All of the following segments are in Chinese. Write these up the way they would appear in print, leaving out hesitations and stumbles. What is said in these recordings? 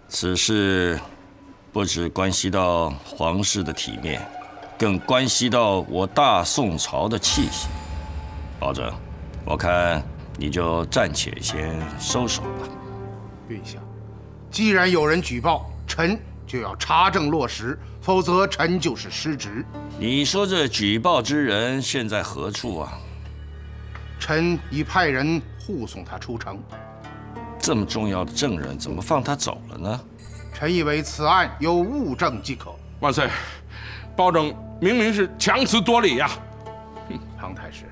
此事不只关系到皇室的体面，更关系到我大宋朝的气息。保证，我看你就暂且先收手吧。陛下，既然有人举报，臣就要查证落实，否则臣就是失职。你说这举报之人现在何处啊？臣已派人护送他出城。这么重要的证人，怎么放他走了呢？臣以为此案有物证即可。万岁，包拯明明是强词夺理呀！庞太师，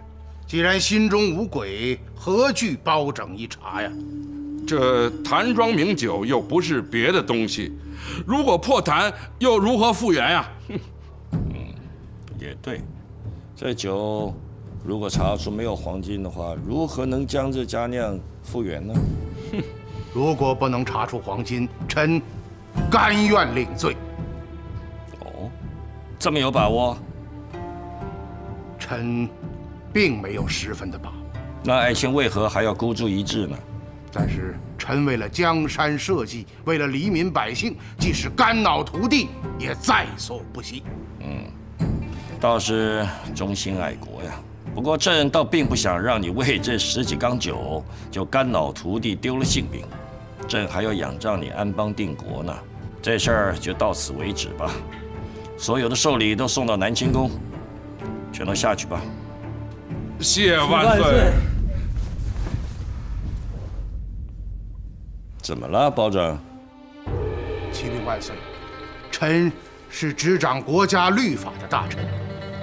既然心中无鬼，何惧包拯一查呀？这坛庄名酒又不是别的东西，如果破坛，又如何复原呀？也对，这酒如果查出没有黄金的话，如何能将这佳酿复原呢？如果不能查出黄金，臣甘愿领罪。哦，这么有把握？臣并没有十分的把握。那爱卿为何还要孤注一掷呢？但是臣为了江山社稷，为了黎民百姓，即使肝脑涂地，也在所不惜。倒是忠心爱国呀。不过朕倒并不想让你为这10几缸酒就肝脑涂地丢了性命，朕还要仰仗你安邦定国呢。这事儿就到此为止吧。所有的寿礼都送到南清宫，全都下去吧。谢万岁。怎么了，包拯？启禀万岁，臣是执掌国家律法的大臣，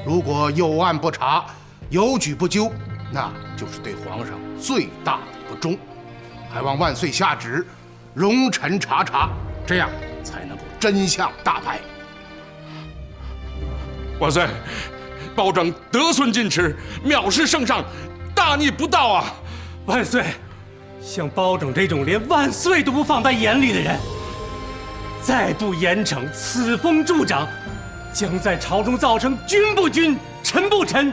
如果有案不查，有举不究，那就是对皇上最大的不忠。还望万岁下旨，容臣查，这样才能够真相大白。万岁，包拯得寸进尺，藐视圣上，大逆不道啊！万岁，像包拯这种连万岁都不放在眼里的人，再不严惩，此风助长，将在朝中造成君不君，臣不臣，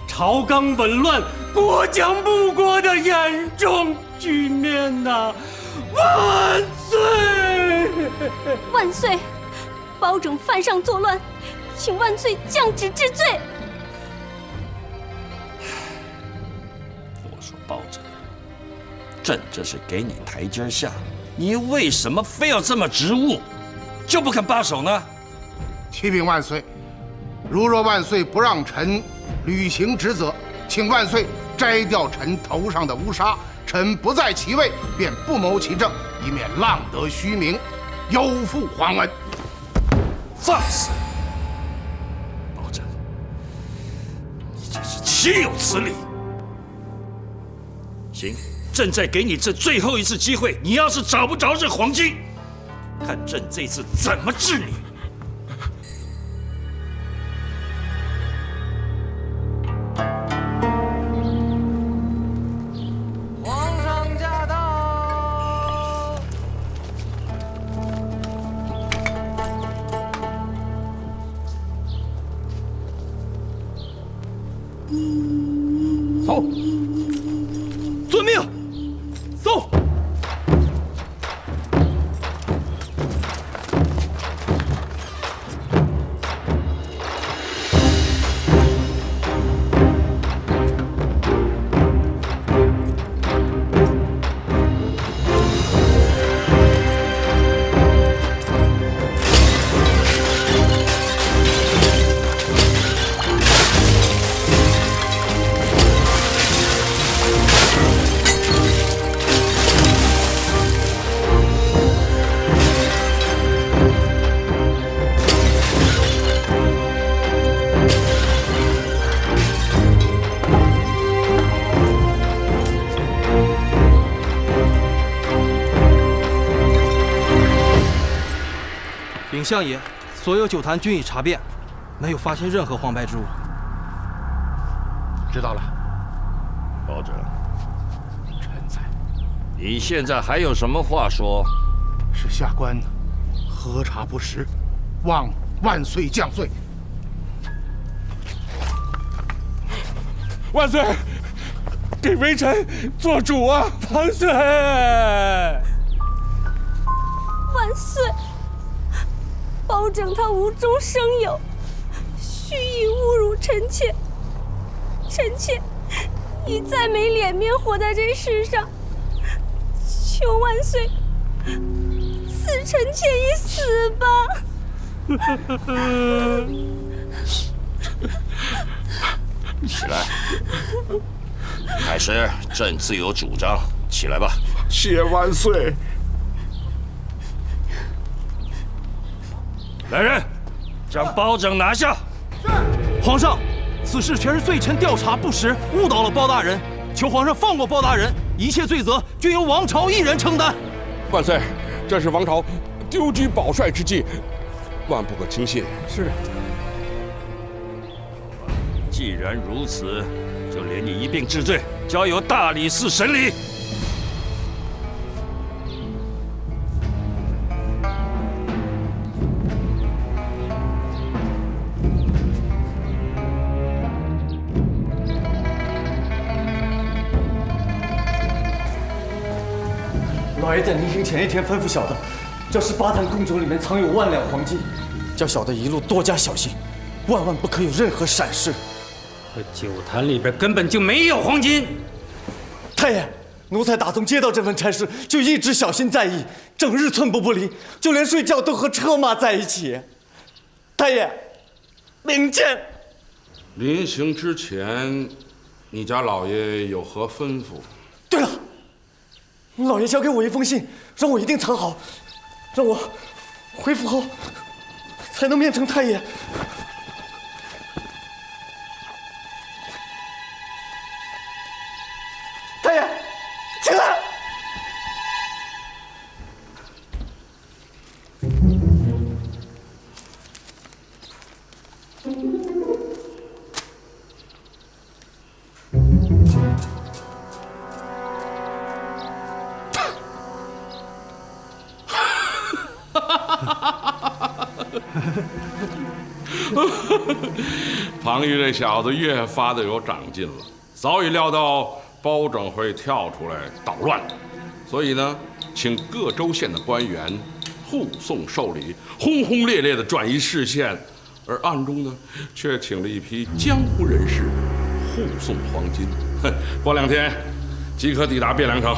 朝纲紊乱，国将不国的严重局面呐！万岁！万岁！包拯犯上作乱，请万岁降旨治罪。我说包拯，朕这是给你台阶下，你为什么非要这么执务，就不肯罢手呢？启禀万岁，如若万岁不让臣履行职责，请万岁摘掉臣头上的乌纱，臣不在其位，便不谋其政，以免浪得虚名，有负皇恩。放肆！包拯，你真是岂有此理！行，朕再给你这最后一次机会，你要是找不着这黄金，看朕这次怎么治你！皇上驾到！走，遵命，走。禀相爷，所有酒坛均已查遍，没有发现任何黄白之物。知道了，包拯，臣在。你现在还有什么话说？是下官核查不实，望万岁降罪。万岁，给微臣做主啊！万岁！万岁！包拯他无中生有，蓄意侮辱臣妾，臣妾已再没脸面活在这世上，求万岁赐臣妾一死吧！起来，乃是朕自有主张，起来吧。谢万岁。来人，将包拯拿下。皇上，此事全是罪臣调查不实，误导了包大人，求皇上放过包大人，一切罪责均由王朝一人承担。万岁，这是王朝丢车保帅之计，万不可轻信。是。既然如此，就连你一并治罪，交由大理寺审理。老爷在临行前一天吩咐小的，这18坛贡酒里面藏有1万两黄金，叫小的一路多加小心，万万不可有任何闪失。这酒坛里边根本就没有黄金。太爷，奴才打从接到这份差事，就一直小心在意，整日寸步不离，就连睡觉都和车马在一起。太爷，领见。临行之前，你家老爷有何吩咐？对了，老爷交给我一封信，让我一定藏好，让我回府后才能面呈太爷。太爷，请来。庞玉这小子越发的有长进了，早已料到包拯会跳出来捣乱，所以呢，请各州县的官员护送受理，轰轰烈烈的转移视线，而暗中呢，却请了一批江湖人士护送黄金。过2天即可抵达汴梁城。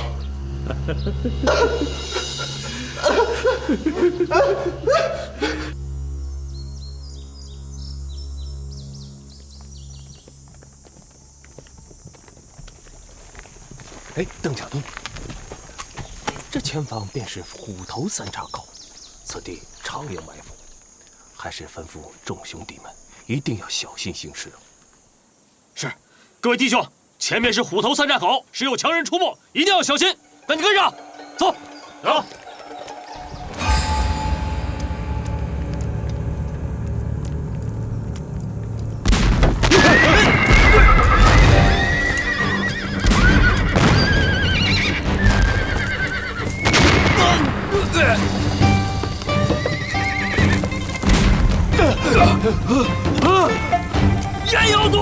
哎，邓家东，这前方便是虎头3岔口，此地常有埋伏，还是吩咐众兄弟们一定要小心行事。是，各位弟兄，前面是虎头3岔口，时有强人出没，一定要小心，赶紧跟上，走，走。严有毒！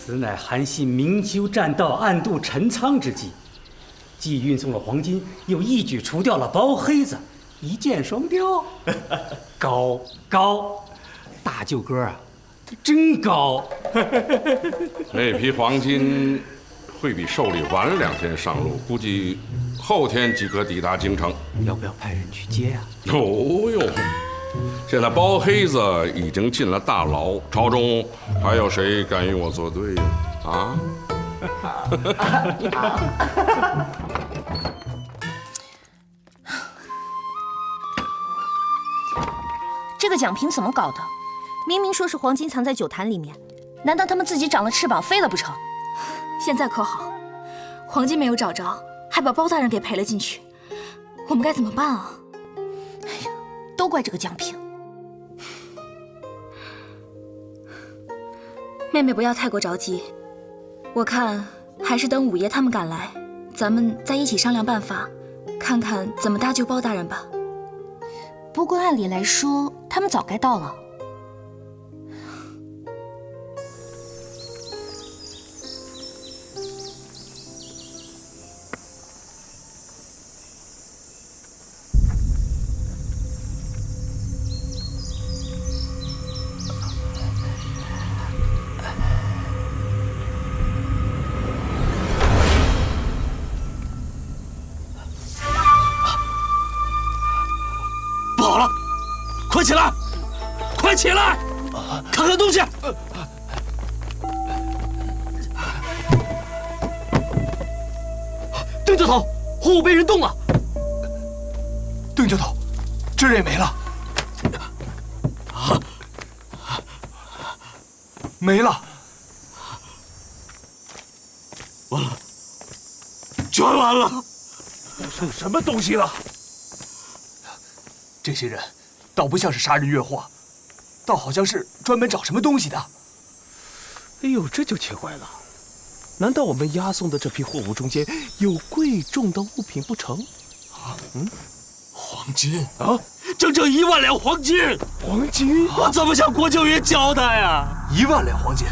此乃韩信明修栈道、暗度陈仓之计，既运送了黄金，又一举除掉了包黑子，一箭双雕。高，大舅哥啊，他真高。那批黄金会比受理晚2天上路，估计后天即可抵达京城。要不要派人去接啊？哦哟，现在包黑子已经进了大牢，朝中还有谁敢与我作对呀？啊？这个奖评怎么搞的？明明说是黄金藏在酒坛里面，难道他们自己长了翅膀飞了不成？现在可好，黄金没有找着，还把包大人给赔了进去，我们该怎么办啊？哎呀，都怪这个江平。妹妹不要太过着急，我看还是等五爷他们赶来，咱们再一起商量办法，看看怎么搭救包大人吧。不过按理来说，他们早该到了。不好了，快起来，快起来，看看东西。邓教头，货物被人动了。邓教头，这人也没了。啊，没了。完了，全完了。是什么东西了？这些人倒不像是杀人越货，倒好像是专门找什么东西的。哎呦，这就奇怪了，难道我们押送的这批货物中间有贵重的物品不成？啊，黄金啊，整整1万两黄金！黄金？我怎么向国舅爷交代呀？1万两黄金，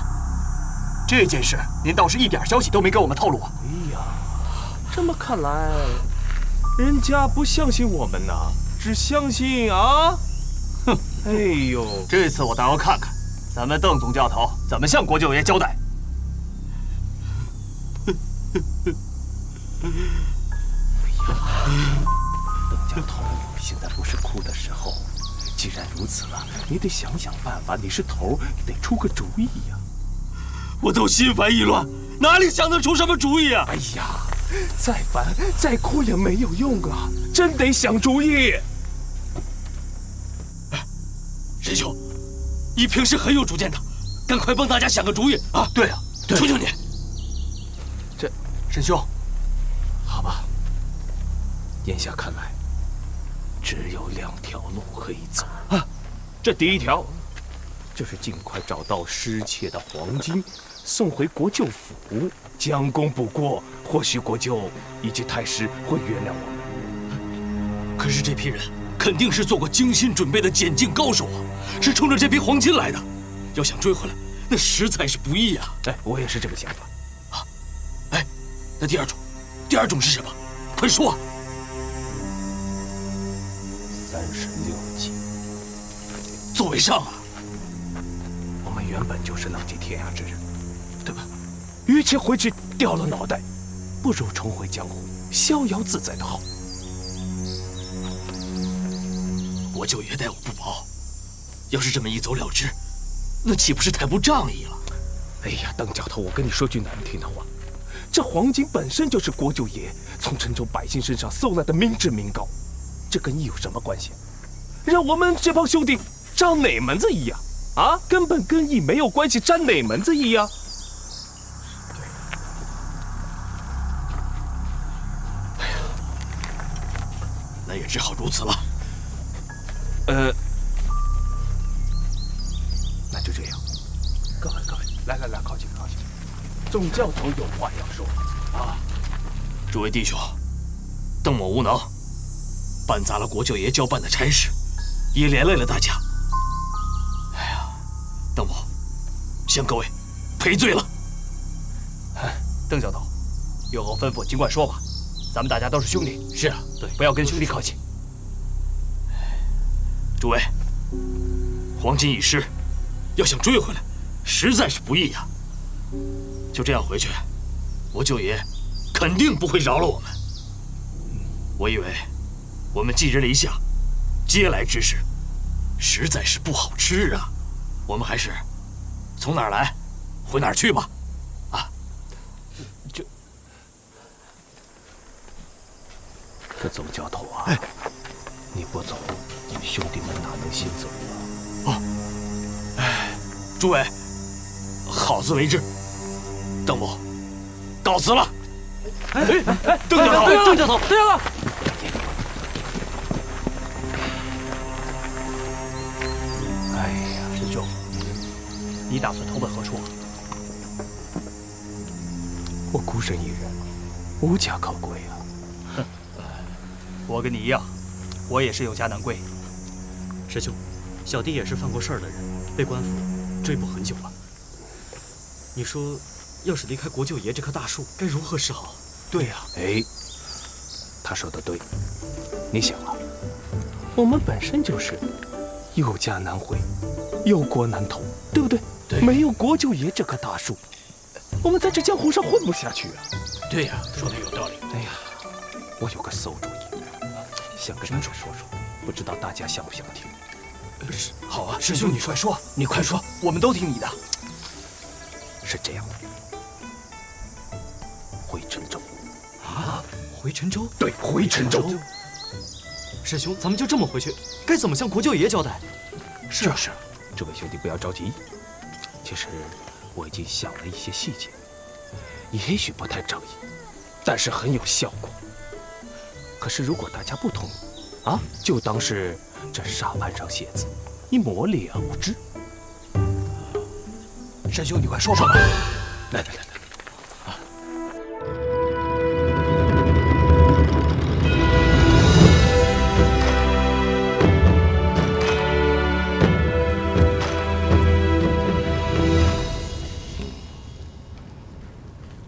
这件事您倒是一点消息都没给我们透露啊！哎呀，这么看来，人家不相信我们呐。只相信啊！哼！哎呦，这次我倒要看看咱们邓总教头怎么向国舅爷交代。哎呀，邓教头，现在不是哭的时候。既然如此了，你得想想办法。你是头，得出个主意呀！我都心烦意乱，哪里想得出什么主意啊？哎呀，再烦再哭也没有用啊！真得想主意。沈兄，你平时很有主见的，赶快帮大家想个主意啊！对啊，求求你。这，沈兄，好吧。眼下看来，只有2条路可以走啊。这第一条，就是尽快找到失窃的黄金，送回国舅府。将功补过，或许国舅以及太师会原谅我们。可是这批人肯定是做过精心准备的检境高手啊，是冲着这批黄金来的。要想追回来，那实在是不易啊！哎，我也是这个想法。啊，哎，那第二种是什么？快说啊！36计。座位上啊！我们原本就是浪迹天涯之人，对吧？与其回去掉了脑袋，不如重回江湖，逍遥自在的好。国舅爷待我不薄，要是这么一走了之，那岂不是太不仗义了？哎呀，邓教头，我跟你说句难听的话，这黄金本身就是国舅爷从陈州百姓身上搜来的民脂民膏，这跟义有什么关系？让我们这帮兄弟张哪门子义呀？啊，根本跟义没有关系，沾哪门子义呀？哎呀，那也只好如此了。那就这样。各位，来，靠近。总教头有话要说啊！诸位弟兄，邓某无能，办砸了国舅爷交办的差事，也连累了大家。哎呀，邓某向各位赔罪了。邓教头，有何吩咐尽管说吧，咱们大家都是兄弟。是啊，对，不要跟兄弟客气。诸位，黄金已失，要想追回来，实在是不易呀。就这样回去，国舅爷肯定不会饶了我们。我以为我们寄人篱下，嗟来之食，实在是不好吃啊。我们还是从哪儿来，回哪儿去吧。啊，这总教头啊，你不走，兄弟们哪能先走啊？诸位，好自为之。邓某，告辞了。邓教头，打算投奔何处啊？我孤身一人，无家可归啊。我跟你一样，我也是有家难归。师兄，小弟也是犯过事儿的人，被官府追捕很久了。你说，要是离开国舅爷这棵大树，该如何是好？对呀，哎，他说的对。你想啊，我们本身就是有家难回，有国难投，对不对？对。没有国舅爷这棵大树，我们在这江湖上混不下去啊。对呀，说的有道理。哎呀，我有个馊主意，想跟你们说说，不知道大家想不想听？好啊，师兄，你快说，你快说，我们都听你的。是这样的，回陈州。啊，回陈州？对，回陈州。师兄，咱们就这么回去，该怎么向国舅爷交代？是啊，这位兄弟不要着急。其实我已经想了一些细节，也许不太正义，但是很有效果。可是如果大家不同意，啊，就当是这沙盘上写字，以磨了之。师兄，你快说吧。来。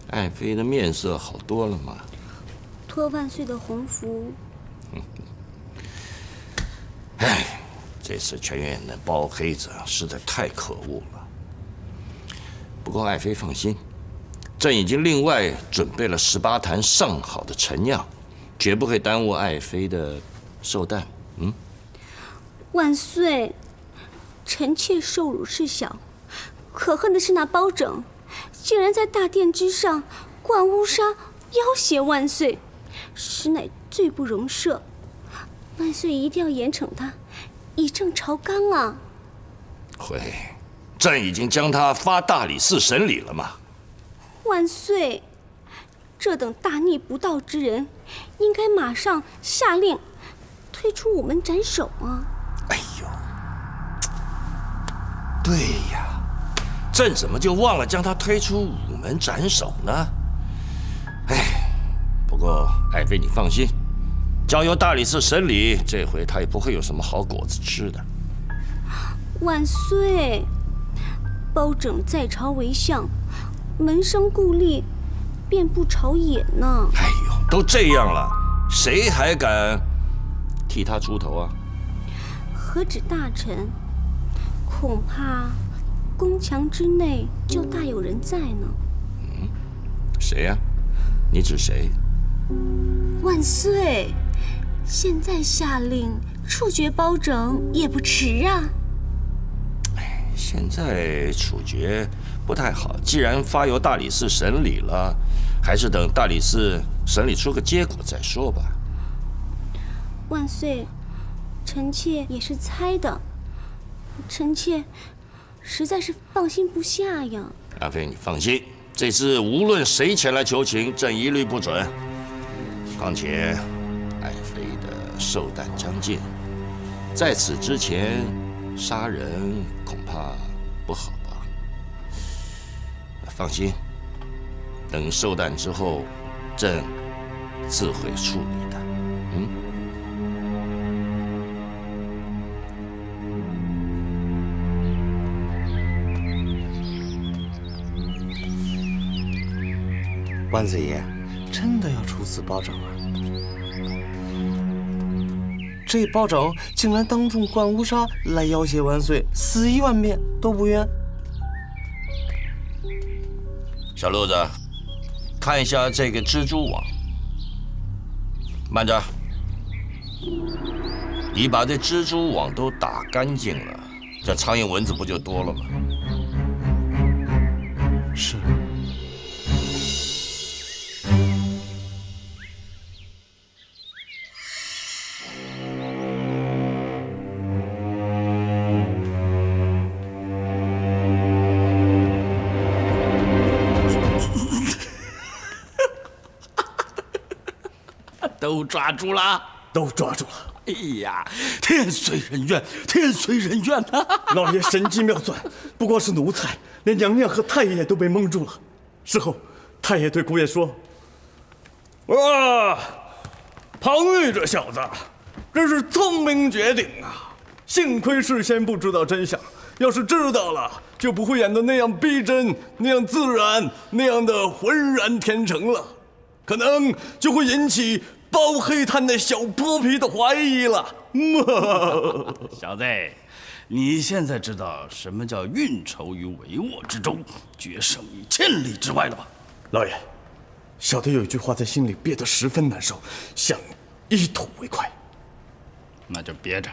爱妃的面色好多了吗？托万岁的洪福。哎，这次全院的包黑子实在太可恶了。不过爱妃放心，朕已经另外准备了18坛上好的陈酿，绝不会耽误爱妃的寿诞。万岁，臣妾受辱事小，可恨的是那包拯，竟然在大殿之上灌乌纱，要挟万岁，实乃罪不容赦。万岁一定要严惩他，以正朝纲啊！会，朕已经将他发大理寺审理了嘛。万岁，这等大逆不道之人，应该马上下令推出午门斩首啊！哎呦，对呀，朕怎么就忘了将他推出午门斩首呢？哎，不过爱妃你放心，交由大理寺审理，这回他也不会有什么好果子吃的。万岁，包拯在朝为相，门生故吏遍布朝野呢。哎呦，都这样了，谁还敢替他出头啊？何止大臣，恐怕宫墙之内就大有人在呢。谁呀？你指谁？万岁，现在下令处决包拯也不迟啊。现在处决不太好，既然发由大理寺审理了，还是等大理寺审理出个结果再说吧。万岁，臣妾也是猜的，臣妾实在是放心不下呀。阿妃，你放心，这次无论谁前来求情，朕一律不准。况且爱妃的寿诞将近，在此之前杀人恐怕不好吧？放心，等寿诞之后，朕自会处理的。万岁爷，真的要处死包拯啊？这包拯竟然当众灌乌纱来要挟万岁，死1万遍都不冤。小路子，看一下这个蜘蛛网。慢着，你把这蜘蛛网都打干净了，这苍蝇蚊子不就多了吗？是。都抓住了！都抓住了。哎呀，天随人愿，天随人愿啊！老爷神机妙算，不光是奴才，连娘娘和太爷都被蒙住了。事后，太爷对姑爷说：“哇，庞玉这小子真是聪明绝顶啊！幸亏事先不知道真相，要是知道了，就不会演得那样逼真，那样自然，那样的浑然天成了，可能就会引起包黑炭那小泼皮的怀疑了。”小子，你现在知道什么叫运筹于帷幄之中，决胜于千里之外了吧？老爷，小的有一句话在心里憋得十分难受，想一吐为快。那就憋着。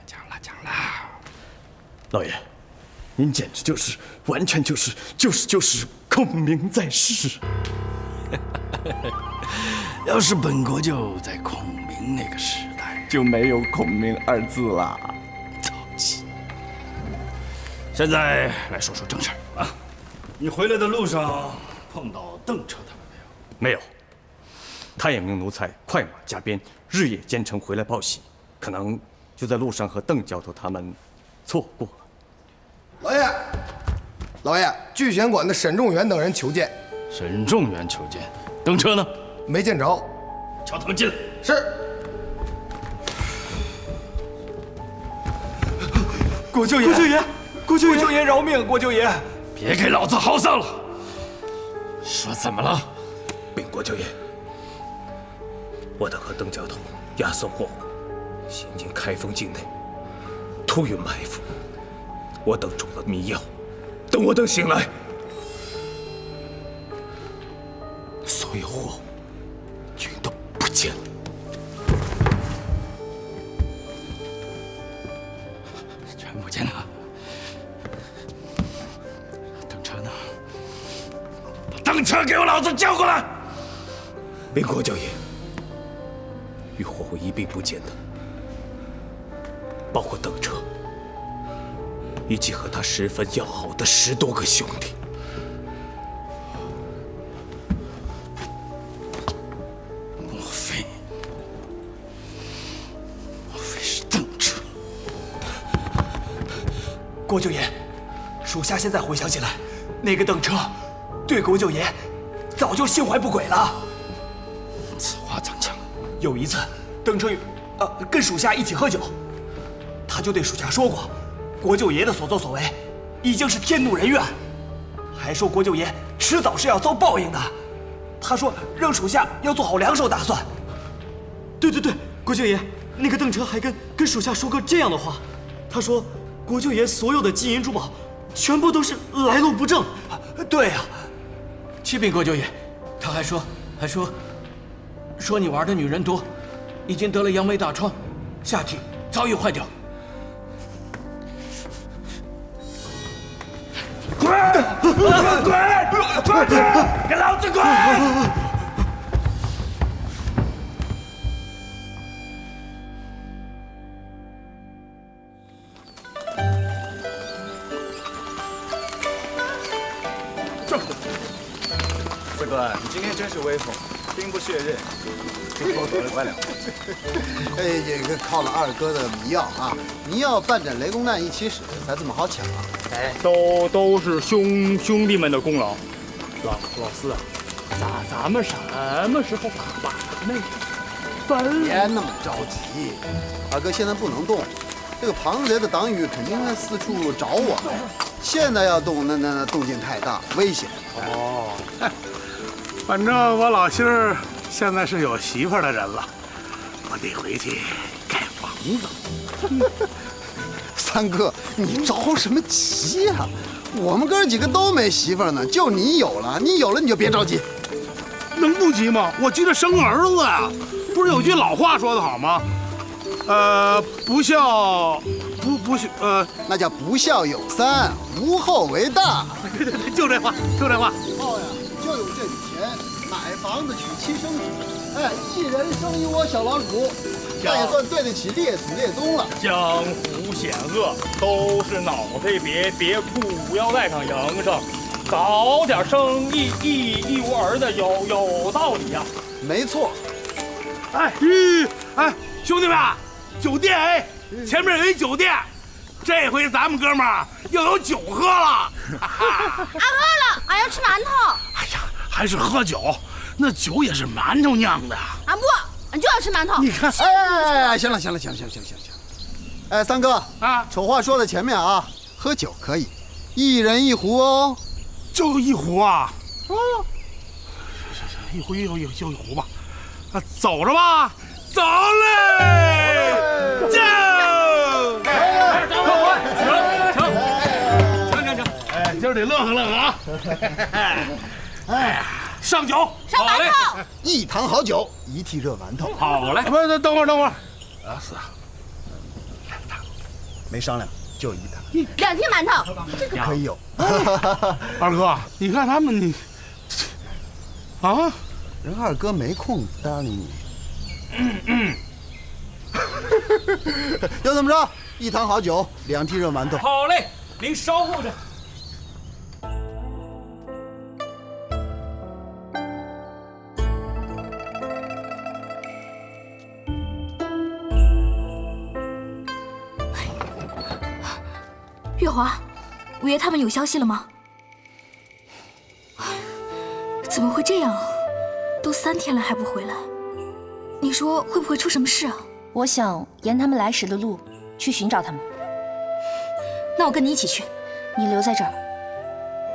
讲了。老爷，您简直就是完全就是孔明在世。要是本国就在孔明那个时代，就没有孔明二字了。着急。现在来说说正事啊。你回来的路上碰到邓彻他们没有？没有。太爷命奴才快马加鞭，日夜兼程回来报喜，可能就在路上和邓教头他们错过了。老爷，聚贤馆的沈仲元等人求见。沈仲元求见，邓彻呢？没见着。叫他们进来。是。国舅爷，国舅爷饶命！国舅爷，别给老子嚎丧了！说怎么了？禀国舅爷，我等和邓教头押送货物，行经开封境内，突遇埋伏，我等中了迷药，等我等醒来，所有货物全都不见了。全不见了。邓彻呢？把邓彻给我老子叫过来！禀国舅爷，与货物一并不见的，包括邓彻以及和他十分要好的10多个兄弟。莫非是邓彻？国舅爷，属下现在回想起来，那个邓彻对国舅爷早就心怀不轨了。此话怎讲？有一次，邓彻跟属下一起喝酒，他就对属下说过，国舅爷的所作所为已经是天怒人怨，还说国舅爷迟早是要遭报应的。他说让属下要做好两手打算。对，国舅爷，那个邓彻还跟属下说过这样的话，他说国舅爷所有的金银珠宝全部都是来路不正。对呀，启禀国舅爷，他还说你玩的女人多，已经得了阳痿大疮，下体早已坏掉。滚！给老子滚！四哥，你今天真是威风，兵不血刃，挺够得了官了。这个靠了二哥的迷药啊，迷药半盏雷公弹一起使，才这么好抢啊！哎，都是兄弟们的功劳。老四啊，咱们什么时候把那个分？别那么着急，二哥现在不能动，这个庞贼的党羽肯定在四处找我们，现在要动，那动静太大，危险。哦，反正我老心儿现在是有媳妇儿的人了，我得回去盖房子。三哥，你着什么急呀？我们哥几个都没媳妇儿呢，就你有了，你就别着急。能不急吗？我急着生儿子啊！不是有句老话说得好吗？不孝，那叫不孝有三，无后为大。对，就这话。以后呀，就有这笔钱买房子娶妻生子，哎，一人生一窝小老鼠，这也算对得起列祖列宗了。江湖险恶，都是脑袋别裤腰带上迎上，早点生一无儿的有道理呀。没错。哎，兄弟们，酒店哎，前面有一酒店，这回咱们哥们儿又有酒喝了。俺饿了，俺要吃馒头。哎呀，还是喝酒，那酒也是馒头酿的。俺不，俺就要吃馒头。你看，哎，行了。哎，三哥啊，丑话说在前面啊，喝酒可以，1人1壶哦。就1壶啊？哦，一壶吧。啊，走着吧，走嘞！走！请！哎，今儿得乐呵啊！哎呀，上酒，上馒头，一坛好酒，1屉热馒头。好嘞！不，等会儿。是啊，没商量，就1坛。 2屉馒头，这个可以有。二哥，你看他们你，啊，人二哥没空搭理你。要怎么着？1坛好酒，2屉热馒头。好嘞，您稍候着。月华，五爷他们有消息了吗？怎么会这样啊？都3天了还不回来，你说会不会出什么事啊？我想沿他们来时的路去寻找他们。那我跟你一起去。你留在这儿，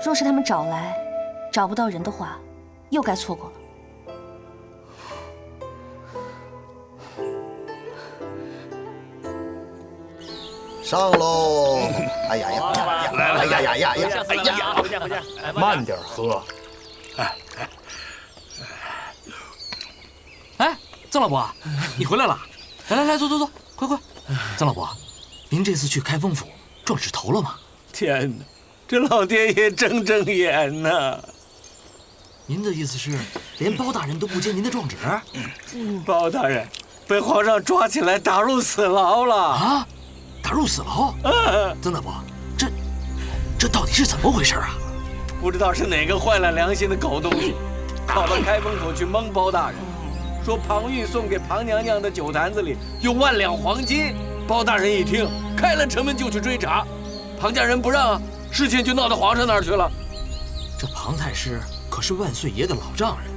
若是他们找来找不到人的话，又该错过了。 上喽！哎呀，慢点喝。哎，曾老伯，你回来了！来，坐，快！曾老伯，您这次去开封府撞指头了吗？天哪，这老天爷睁眼呐！您的意思是，连包大人都不接您的状纸？包大人被皇上抓起来打入死牢了啊！ 打入死牢？曾大伯，这到底是怎么回事啊？不知道是哪个坏了良心的狗东西，跑到开封府去蒙包大人，说庞玉送给庞娘娘的酒坛子里有1万两黄金。包大人一听，开了城门就去追查，庞家人不让啊，事情就闹到皇上那儿去了。这庞太师可是万岁爷的老丈人，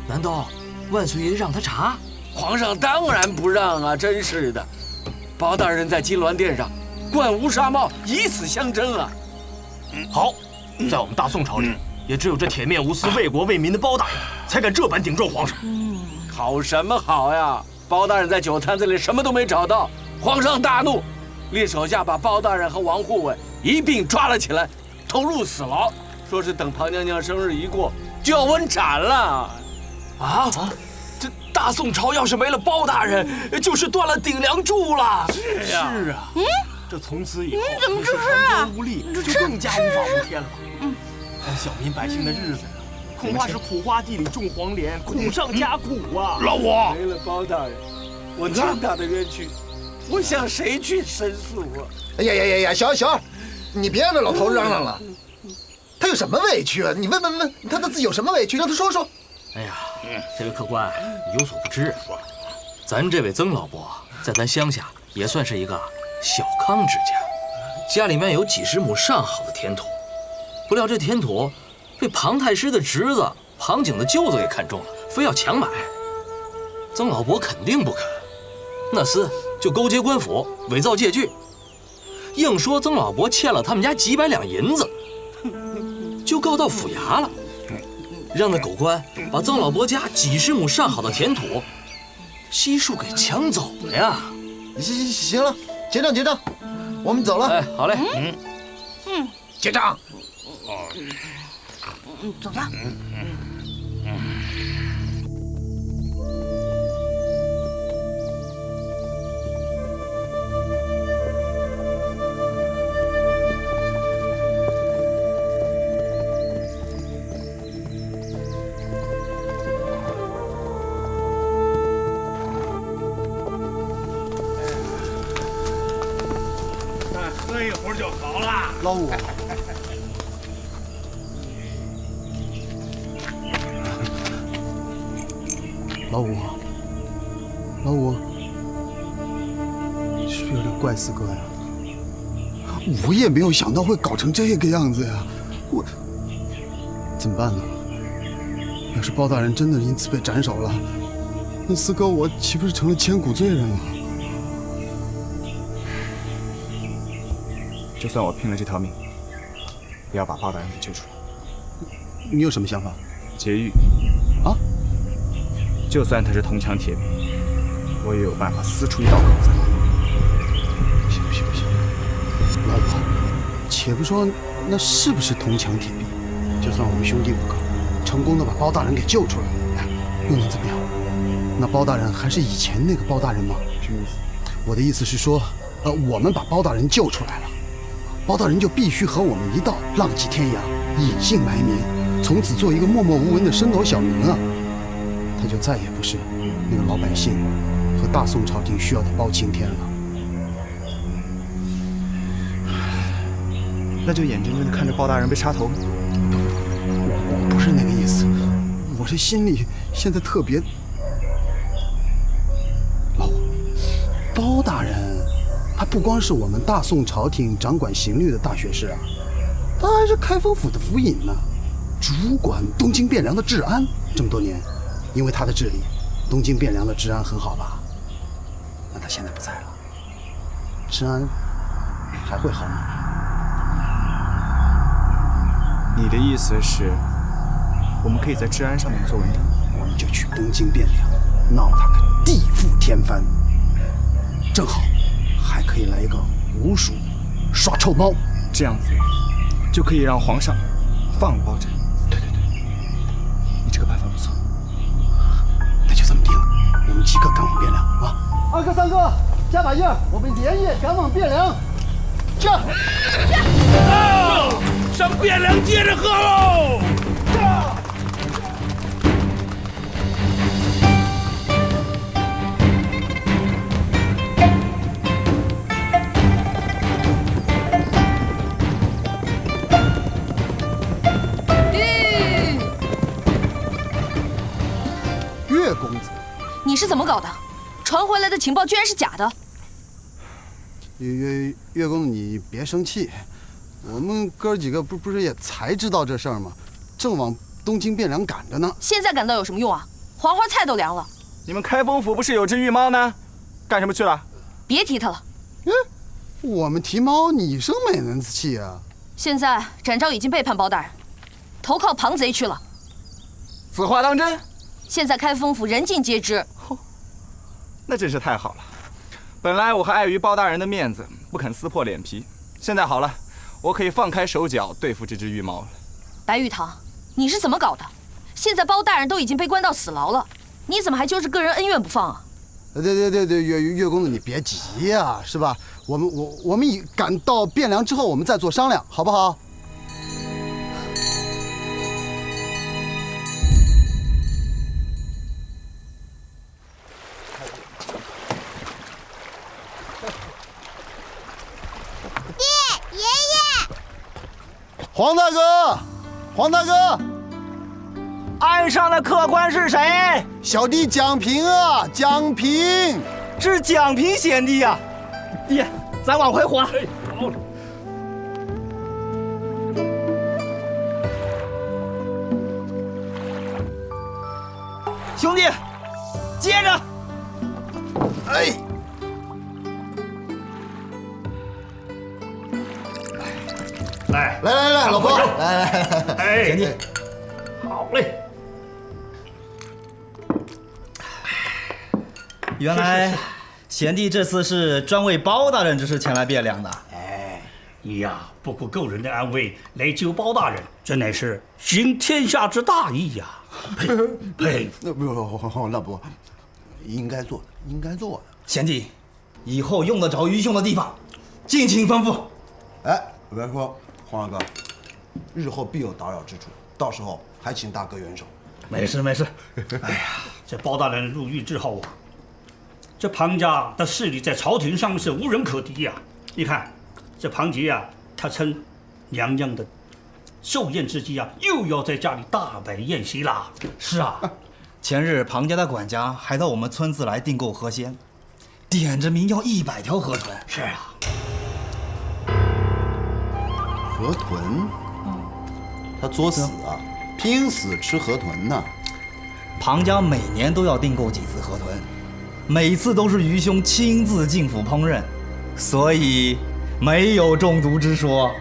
难道万岁爷让他查？皇上当然不让啊！真是的。 包大人在金銮殿上冠乌纱帽，以此相争啊！好，在我们大宋朝里，也只有这铁面无私、为国为民的包大人，才敢这般顶撞皇上。好什么好呀？包大人在酒坛子里什么都没找到，皇上大怒，令手下把包大人和王护卫一并抓了起来，投入死牢，说是等庞娘娘生日一过就要温斩了。啊！ 这大宋朝要是没了包大人，就是断了顶梁柱了。是啊，这从此以后怎么吃啊？无力，就更加无法无天了。咱小民百姓的日子呀，恐怕是苦花地里种黄连，苦上加苦啊！老五，没了包大人，我天大的冤屈，我向谁去申诉啊？哎呀，小儿，你别让这老头嚷嚷了，他有什么委屈啊？你问他自己有什么委屈，让他说说。 哎呀，这位客官，你有所不知，咱这位曾老伯在咱乡下也算是一个小康之家，家里面有几十亩上好的田土，不料这田土被庞太师的侄子庞景的舅子给看中了，非要强买。曾老伯肯定不肯，那厮就勾结官府，伪造借据，硬说曾老伯欠了他们家几百两银子，就告到府衙了。 让那狗官把曾老伯家几十亩上好的田土悉数给抢走了呀！行了，结账，我们走了。哎，好嘞。结账。走吧。喝一会儿就好了。老五，老五，老五，你是不是有点怪四哥呀？我也没有想到会搞成这个样子呀，我怎么办呢？要是包大人真的因此被斩首了，那四哥我岂不是成了千古罪人了？就算我拼了这条命，也要把包大人给救出来。你有什么想法？劫狱啊？就算他是铜墙铁壁，我也有办法撕出一道口子。不行不行不行，老五，且不说那是不是铜墙铁壁，就算我们兄弟5个成功的把包大人给救出来了，又能怎么样？那包大人还是以前那个包大人吗？什么意思？我的意思是说，我们把包大人救出来了，包大人就必须和我们一道浪迹天涯，隐姓埋名，从此做一个默默无闻的升斗小民啊！他就再也不是那个老百姓和大宋朝廷需要的包青天了。那就眼睁睁的看着包大人被杀头。我不是那个意思，我这心里现在特别。老五，包大人，他不光是我们大宋朝廷掌管刑律的大学士啊，他还是开封府的府尹呢，主管东京汴梁的治安这么多年。因为他的治理，东京汴梁的治安很好吧？那他现在不在了，治安还会好吗？你的意思是，我们可以在治安上面做文章？我们就去东京汴梁，闹他个地覆天翻，正好还可以来一个吴蜀耍臭猫，这样子就可以让皇上放了包拯。对对对，你这个办法不错。那就这么定了，我们即刻赶往汴梁啊！2哥、3哥，加把劲儿，我们连夜赶往汴梁。这，上汴梁接着喝喽！岳公子，你是怎么搞的？传回来的情报居然是假的！岳公子，你别生气，我们哥几个不是也才知道这事儿吗？正往东京汴梁赶着呢。现在赶到有什么用啊？黄花菜都凉了。你们开封府不是有只玉猫呢？干什么去了？别提它了。我们提猫，你生美男子气啊！现在展昭已经背叛包大人，投靠庞贼去了。此话当真？现在开封府人尽皆知。那真是太好了。本来我还碍于包大人的面子，不肯撕破脸皮。现在好了，我可以放开手脚对付这只玉猫了。白玉堂，你是怎么搞的？现在包大人都已经被关到死牢了，你怎么还揪着个人恩怨不放啊？对，岳公子你别急呀，是吧？我们赶到汴梁之后，我们再做商量，好不好？爷爷，黄大哥，黄大哥，岸上的客官是谁？小弟蒋平啊，蒋平，是蒋平贤弟呀。爹，咱往回还。兄弟，接着。哎。来，老婆，来，哎，贤弟，好嘞。原来贤弟这次是专为包大人之事前来汴梁的。哎，你呀，不顾旧人的安危来救包大人，真乃是行天下之大义呀！佩服。不，老伯，应该做的。贤弟，以后用得着愚兄的地方，尽情吩咐。哎，别说。黄二哥，日后必有打扰之处，到时候还请大哥援手。没事。哎呀，这包大人入狱之后啊，这庞家的势力在朝廷上是无人可敌呀。你看，这庞杰啊，他趁娘娘的寿宴之际啊，又要在家里大摆宴席啦。是啊，前日庞家的管家还到我们村子来订购河鲜，点着名要100条河豚。是啊，河豚，他作死啊，拼死吃河豚呢。庞家每年都要订购几次河豚，每次都是余兄亲自进府烹饪，所以没有中毒之说。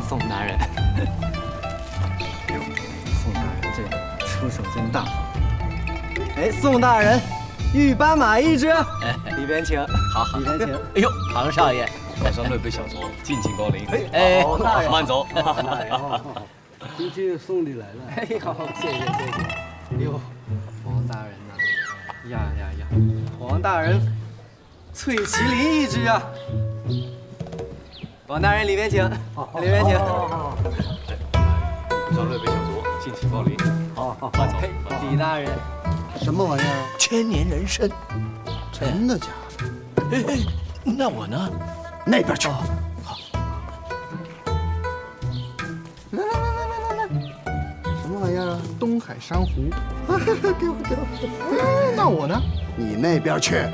宋大人，宋大人这出手真大方。哎，宋大人，玉斑马1只，里边请。好，里边请。哎呦，庞少爷，早上略备小酌，敬请光临。哎，慢走。回去送礼来了。哎呦，谢谢。哎呦，黄大人呐，呀，黄大人，翠麒麟1只啊。王大人里边请，里边请。早上略备小酌，敬请光临。好，慢走。李大人，什么玩意儿？千年人参。真的假的？哎，那我呢？那边去。好。来，什么玩意儿啊？东海珊瑚。给我。那我呢？你那边去。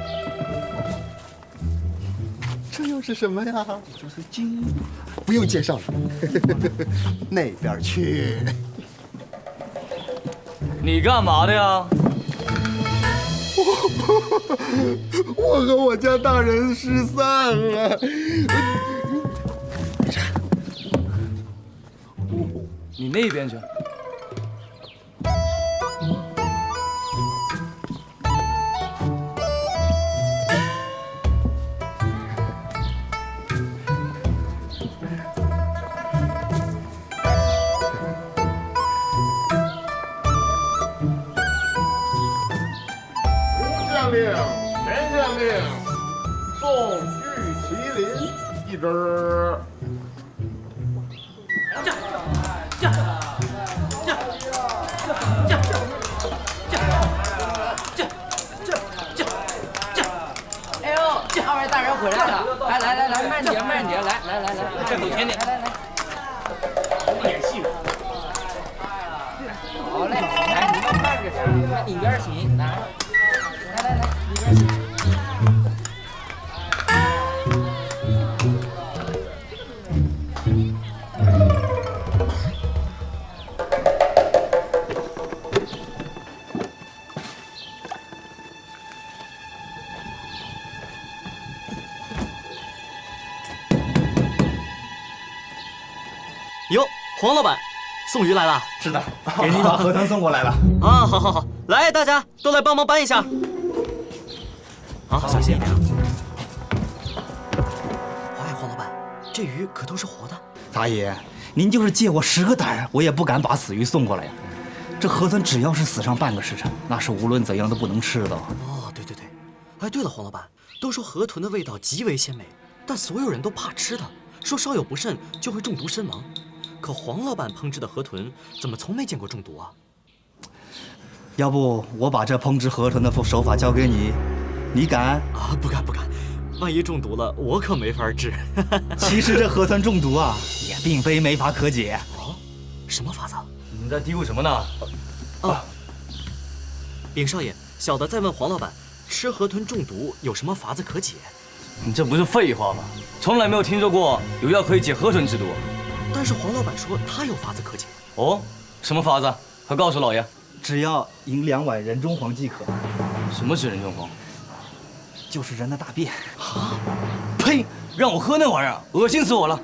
这又是什么呀？就是金，不用介绍了。那边去。你干嘛的呀？我和我家大人失散了。你那边去。田县令送玉麒麟1只。哎呦，2位大人回来了！来，慢点，来，这口甜点。来，演戏。好嘞，来，你们慢着点，里边请，来，里边请。哟，黄老板，送鱼来了。是的，给你把河豚送过来了。啊，好，来，大家都来帮忙搬一下。好，小心一点啊。哎，黄老板，这鱼可都是活的。大爷，您就是借我10个胆，我也不敢把死鱼送过来呀。这河豚只要是死上半个时辰，那是无论怎样都不能吃的。哦，对。哎，对了，黄老板，都说河豚的味道极为鲜美，但所有人都怕吃它，说稍有不慎就会中毒身亡。可黄老板烹制的河豚怎么从没见过中毒啊？要不我把这烹制河豚的手法交给你，你敢？啊，不敢，万一中毒了，我可没法治。其实这河豚中毒啊，也并非没法可解。哦，什么法子？你们在嘀咕什么呢？禀少爷，小的在问黄老板，吃河豚中毒有什么法子可解？你这不是废话吗？从来没有听说过有药可以解河豚之毒。但是黄老板说他有法子可解。哦，什么法子？快告诉老爷。只要饮2碗人中黄即可。什么是人中黄？就是人的大便。啊！呸！让我喝那玩意儿，恶心死我了。